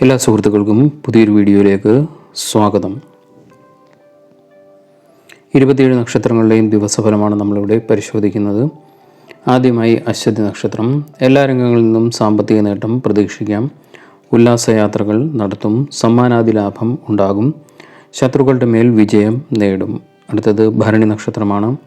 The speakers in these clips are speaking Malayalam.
എല്ലാ സുഹൃത്തുക്കൾക്കും പുതിയൊരു വീഡിയോയിലേക്ക് സ്വാഗതം. 27 നക്ഷത്രങ്ങളുടെയും ദിവസഫലമാണ് നമ്മളിവിടെ പരിശോധിക്കുന്നത്. ആദ്യമായി അശ്വതി നക്ഷത്രം. എല്ലാ രംഗങ്ങളിൽ നിന്നും സാമ്പത്തിക നേട്ടം പ്രതീക്ഷിക്കാം. ഉല്ലാസയാത്രകൾ നടത്തും. സമ്മാനാദി ലാഭം ഉണ്ടാകും. ശത്രുക്കളുടെ മേൽ വിജയം നേടും. അടുത്തത് ഭരണി നക്ഷത്രമാണ്.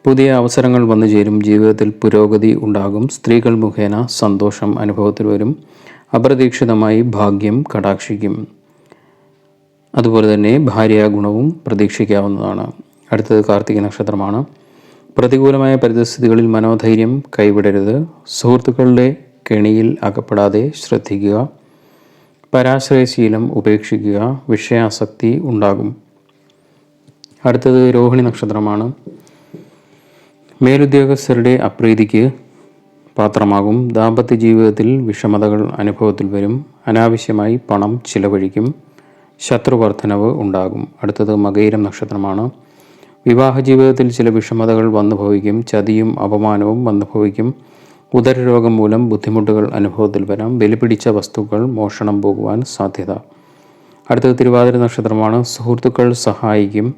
പുതിയ അവസരങ്ങൾ വന്നു ചേരും. ജീവിതത്തിൽ പുരോഗതി ഉണ്ടാകും. സ്ത്രീകൾ മുഖേന സന്തോഷം അനുഭവത്തിൽ വരും. അപ്രതീക്ഷിതമായി ഭാഗ്യം കടാക്ഷിക്കും. അതുപോലെ തന്നെ ഭാര്യാഗുണവും പ്രതീക്ഷിക്കാവുന്നതാണ്. അടുത്തത് കാർത്തിക നക്ഷത്രമാണ്. പ്രതികൂലമായ പരിതസ്ഥിതികളിൽ മനോധൈര്യം കൈവിടരുത്. സുഹൃത്തുക്കളുടെ കെണിയിൽ അകപ്പെടാതെ ശ്രദ്ധിക്കുക. പരാശ്രയശീലം ഉപേക്ഷിക്കുക. വിഷയാസക്തി ഉണ്ടാകും. അടുത്തത് രോഹിണി നക്ഷത്രമാണ്. മേലുദ്യോഗസ്ഥരുടെ അപ്രീതിക്ക് പാത്രമാകും. ദാമ്പത്യ ജീവിതത്തിൽ വിഷമതകൾ അനുഭവത്തിൽ വരും. അനാവശ്യമായി പണം ചിലവഴിക്കും. ശത്രുവർദ്ധനവ് ഉണ്ടാകും. അടുത്തത് മകയിരം നക്ഷത്രമാണ്. വിവാഹ ജീവിതത്തിൽ ചില വിഷമതകൾ വന്നു ഭവിക്കും. ചതിയും അപമാനവും വന്നു ഭവിക്കും. ഉദരരോഗം മൂലം ബുദ്ധിമുട്ടുകൾ അനുഭവത്തിൽ വരാം. ബലിപിടിച്ച വസ്തുക്കൾ മോഷണം പോകുവാൻ സാധ്യത. അടുത്തത് തിരുവാതിര നക്ഷത്രമാണ്. സുഹൃത്തുക്കൾ സഹായിക്കും.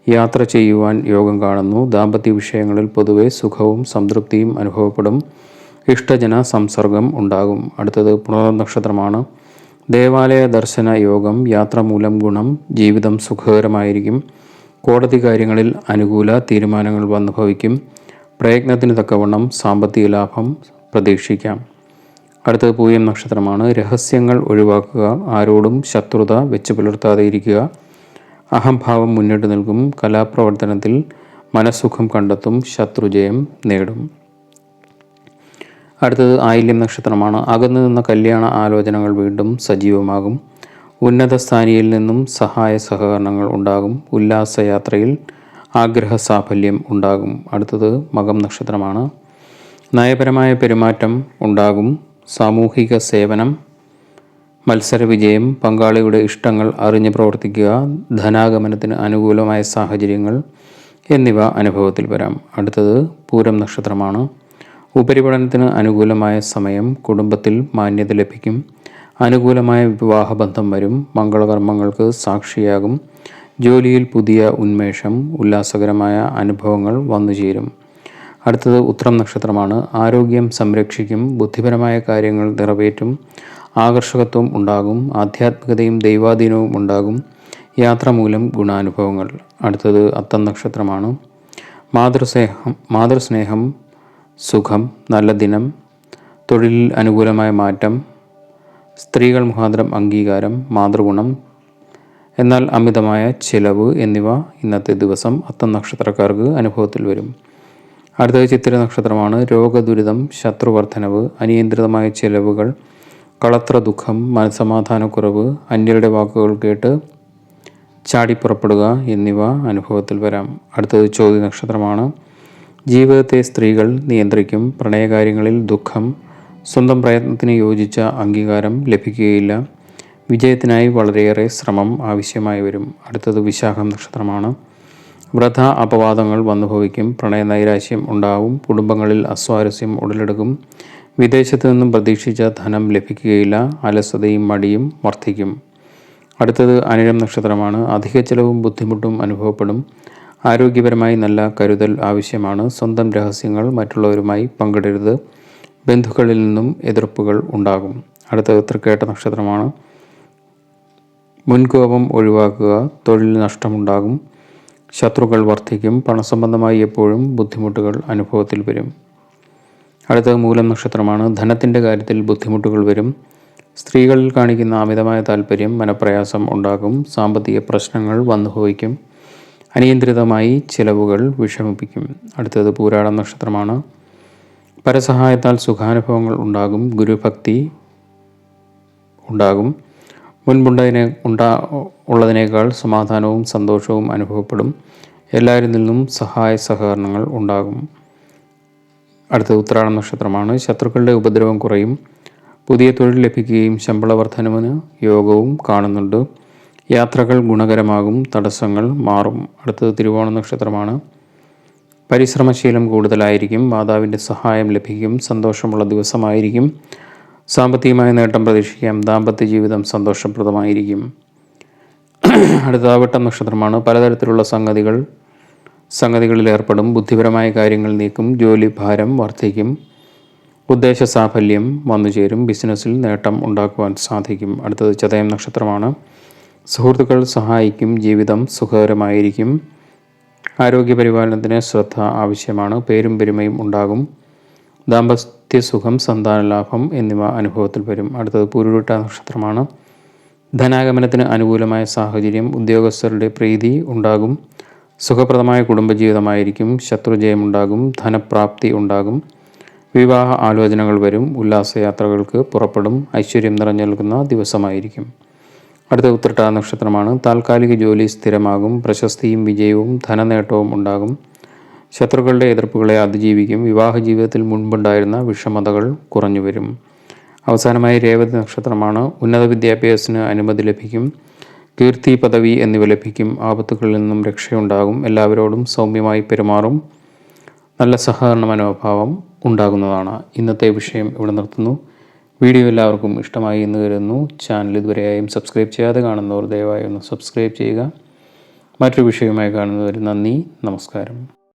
യാത്ര ചെയ്യുവാൻ യോഗം കാണുന്നു. ദാമ്പത്യ വിഷയങ്ങളിൽ പൊതുവെ സുഖവും സംതൃപ്തിയും അനുഭവപ്പെടും. ഇഷ്ടജന സംസർഗം ഉണ്ടാകും. അടുത്തത് പുണർദം നക്ഷത്രമാണ്. ദേവാലയ ദർശന യോഗം. യാത്ര മൂലം ഗുണം. ജീവിതം സുഖകരമായിരിക്കും. കോടതി കാര്യങ്ങളിൽ അനുകൂല തീരുമാനങ്ങൾ വന്നു ഭവിക്കും. പ്രയത്നത്തിന് തക്കവണ്ണം സാമ്പത്തിക ലാഭം പ്രതീക്ഷിക്കാം. അടുത്തത് പൂയം നക്ഷത്രമാണ്. രഹസ്യങ്ങൾ ഒഴിവാക്കുക. ആരോടും ശത്രുത വെച്ച് പുലർത്താതെ ഇരിക്കുക. അഹംഭാവം മുന്നിട്ട് നിൽക്കും. കലാപ്രവർത്തനത്തിൽ മനസ്സുഖം കണ്ടെത്തും. ശത്രുജയം നേടും. അടുത്തത് ആയില്യം നക്ഷത്രമാണ്. അകന്നു നിന്ന കല്യാണ ആലോചനകൾ വീണ്ടും സജീവമാകും. ഉന്നത സ്ഥാനിയിൽ നിന്നും സഹായ സഹകരണങ്ങൾ ഉണ്ടാകും. ഉല്ലാസയാത്രയിൽ ആഗ്രഹ സാഫല്യം ഉണ്ടാകും. അടുത്തത് മകം നക്ഷത്രമാണ്. നയപരമായ പെരുമാറ്റം ഉണ്ടാകും. സാമൂഹിക സേവനം, മത്സര വിജയം, പങ്കാളിയുടെ ഇഷ്ടങ്ങൾ അറിഞ്ഞ് പ്രവർത്തിക്കുക, ധനാഗമനത്തിന് അനുകൂലമായ സാഹചര്യങ്ങൾ എന്നിവ അനുഭവത്തിൽ വരാം. അടുത്തത് പൂരം നക്ഷത്രമാണ്. ഉപരിപഠനത്തിന് അനുകൂലമായ സമയം. കുടുംബത്തിൽ മാന്യത ലഭിക്കും. അനുകൂലമായ വിവാഹബന്ധം വരും. മംഗളകർമ്മങ്ങൾക്ക് സാക്ഷിയാകും. ജോലിയിൽ പുതിയ ഉന്മേഷം. ഉല്ലാസകരമായ അനുഭവങ്ങൾ വന്നുചേരും. അടുത്തത് ഉത്രം നക്ഷത്രമാണ്. ആരോഗ്യം സംരക്ഷിക്കും. ബുദ്ധിപരമായ കാര്യങ്ങൾ നിറവേറ്റും. ആകർഷകത്വം ഉണ്ടാകും. ആധ്യാത്മികതയും ദൈവാധീനവും ഉണ്ടാകും. യാത്ര മൂലം ഗുണാനുഭവങ്ങൾ. അടുത്തത് അത്തം നക്ഷത്രമാണ്. മാതൃസ്നേഹം, സുഖം, നല്ല ദിനം, തൊഴിലിൽ അനുകൂലമായ മാറ്റം, സ്ത്രീകൾ മുഖാന്തരം അംഗീകാരം, മാതൃഗുണം, എന്നാൽ അമിതമായ ചിലവ് എന്നിവ ഇന്നത്തെ ദിവസം അത്തം നക്ഷത്രക്കാർക്ക് അനുഭവത്തിൽ വരും. അടുത്തത് ചിത്തിര നക്ഷത്രമാണ്. രോഗദുരിതം, ശത്രുവർദ്ധനവ്, അനിയന്ത്രിതമായ ചിലവുകൾ, കളത്ര ദുഃഖം, മനസമാധാനക്കുറവ്, അന്യരുടെ വാക്കുകൾ കേട്ട് ചാടിപ്പുറപ്പെടുക എന്നിവ അനുഭവത്തിൽ വരാം. അടുത്തത് ചോതി നക്ഷത്രമാണ്. ജീവിതത്തെ സ്ത്രീകൾ നിയന്ത്രിക്കും. പ്രണയകാര്യങ്ങളിൽ ദുഃഖം. സ്വന്തം പ്രയത്നത്തിന് യോജിച്ച അംഗീകാരം ലഭിക്കുകയില്ല. വിജയത്തിനായി വളരെയേറെ ശ്രമം ആവശ്യമായി വരും. അടുത്തത് വിശാഖം നക്ഷത്രമാണ്. വ്രത അപവാദങ്ങൾ വന്നു ഭവിക്കും. പ്രണയനൈരാശ്യം ഉണ്ടാവും. കുടുംബങ്ങളിൽ അസ്വാരസ്യം ഉടലെടുക്കും. വിദേശത്തു നിന്നും പ്രതീക്ഷിച്ച ധനം ലഭിക്കുകയില്ല. അലസതയും മടിയും വർദ്ധിക്കും. അടുത്തത് അനിഴം നക്ഷത്രമാണ്. അധിക ചെലവും ബുദ്ധിമുട്ടും അനുഭവപ്പെടും. ആരോഗ്യപരമായി നല്ല കരുതൽ ആവശ്യമാണ്. സ്വന്തം രഹസ്യങ്ങൾ മറ്റുള്ളവരുമായി പങ്കിടരുത്. ബന്ധുക്കളിൽ നിന്നും എതിർപ്പുകൾ ഉണ്ടാകും. അടുത്തത് തൃക്കേട്ട നക്ഷത്രമാണ്. മുൻകോപം ഒഴിവാക്കുക. തൊഴിൽ നഷ്ടമുണ്ടാകും. ശത്രുക്കൾ വർദ്ധിക്കും. പണസംബന്ധമായി എപ്പോഴും ബുദ്ധിമുട്ടുകൾ അനുഭവത്തിൽ വരും. അടുത്തത് മൂലം നക്ഷത്രമാണ്. ധനത്തിൻ്റെ കാര്യത്തിൽ ബുദ്ധിമുട്ടുകൾ വരും. സ്ത്രീകളിൽ കാണിക്കുന്ന അമിതമായ താല്പര്യം മനപ്രയാസം ഉണ്ടാകും. സാമ്പത്തിക പ്രശ്നങ്ങൾ വന്നു ഭവിക്കും. അനിയന്ത്രിതമായി ചിലവുകൾ വിഷമിപ്പിക്കും. അടുത്തത് പൂരാടം നക്ഷത്രമാണ്. പരസഹായത്താൽ സുഖാനുഭവങ്ങൾ ഉണ്ടാകും. ഗുരുഭക്തി ഉണ്ടാകും. ഉള്ളതിനേക്കാൾ സമാധാനവും സന്തോഷവും അനുഭവപ്പെടും. എല്ലാവരിൽ നിന്നും സഹായ സഹകരണങ്ങൾ ഉണ്ടാകും. അടുത്തത് ഉത്രാടം നക്ഷത്രമാണ്. ശത്രുക്കളുടെ ഉപദ്രവം കുറയും. പുതിയ തൊഴിൽ ലഭിക്കുകയും ശമ്പള വർധനവിന് യോഗവും കാണുന്നുണ്ട്. യാത്രകൾ ഗുണകരമാകും. തടസ്സങ്ങൾ മാറും. അടുത്തത് തിരുവോണ നക്ഷത്രമാണ്. പരിശ്രമശീലം കൂടുതലായിരിക്കും. മാതാവിൻ്റെ സഹായം ലഭിക്കും. സന്തോഷമുള്ള ദിവസമായിരിക്കും. സാമ്പത്തികമായ നേട്ടം പ്രതീക്ഷിക്കാം. ദാമ്പത്യ ജീവിതം സന്തോഷപ്രദമായിരിക്കും. അടുത്ത അവിട്ടം നക്ഷത്രമാണ്. പലതരത്തിലുള്ള സംഗതികളിൽ ഏർപ്പെടും. ബുദ്ധിപരമായ കാര്യങ്ങൾ നീക്കും. ജോലി ഭാരം വർദ്ധിക്കും. ഉദ്ദേശ സാഫല്യം വന്നുചേരും. ബിസിനസ്സിൽ നേട്ടം ഉണ്ടാക്കുവാൻ സാധിക്കും. അടുത്തത് ചതയം നക്ഷത്രമാണ്. സുഹൃത്തുക്കൾ സഹായിക്കും. ജീവിതം സുഖകരമായിരിക്കും. ആരോഗ്യപരിപാലനത്തിന് ശ്രദ്ധ ആവശ്യമാണ്. പേരും പെരുമയും ഉണ്ടാകും. ദാമ്പത്യസുഖം, സന്താനലാഭം എന്നിവ അനുഭവത്തിൽ വരും. അടുത്തത് പൂരുരുട്ട നക്ഷത്രമാണ്. ധനാഗമനത്തിന് അനുകൂലമായ സാഹചര്യം. ഉദ്യോഗസ്ഥരുടെ പ്രീതി ഉണ്ടാകും. സുഖപ്രദമായ കുടുംബജീവിതമായിരിക്കും. ശത്രുജയമുണ്ടാകും. ധനപ്രാപ്തി ഉണ്ടാകും. വിവാഹ ആലോചനകൾ വരും. ഉല്ലാസയാത്രകൾക്ക് പുറപ്പെടും. ഐശ്വര്യം നിറഞ്ഞു നിൽക്കുന്ന ദിവസമായിരിക്കും. അടുത്ത ഉത്രട്ട നക്ഷത്രമാണ്. താൽക്കാലിക ജോലി സ്ഥിരമാകും. പ്രശസ്തിയും വിജയവും ധനനേട്ടവും ഉണ്ടാകും. ശത്രുക്കളുടെ എതിർപ്പുകളെ അതിജീവിക്കും. വിവാഹ ജീവിതത്തിൽ മുൻപുണ്ടായിരുന്ന വിഷമതകൾ കുറഞ്ഞു വരും. അവസാനമായി രേവതി നക്ഷത്രമാണ്. ഉന്നത വിദ്യാഭ്യാസത്തിന് അനുമതി ലഭിക്കും. കീർത്തി, പദവി എന്നിവ ലഭിക്കും. ആപത്തുകളിൽ നിന്നും രക്ഷയുണ്ടാകും. എല്ലാവരോടും സൗമ്യമായി പെരുമാറും. നല്ല സഹകരണ മനോഭാവം ഉണ്ടാകുന്നതാണ്. ഇന്നത്തെ വിഷയം ഇവിടെ നിർത്തുന്നു. വീഡിയോ എല്ലാവർക്കും ഇഷ്ടമായി എന്ന് കരുതുന്നു. ചാനൽ ഇതുവരെയായും സബ്സ്ക്രൈബ് ചെയ്യാതെ കാണുന്നവർ ദയവായി ഒന്ന് സബ്സ്ക്രൈബ് ചെയ്യുക. മറ്റൊരു വിഷയവുമായി കാണുന്നവർ നന്ദി, നമസ്കാരം.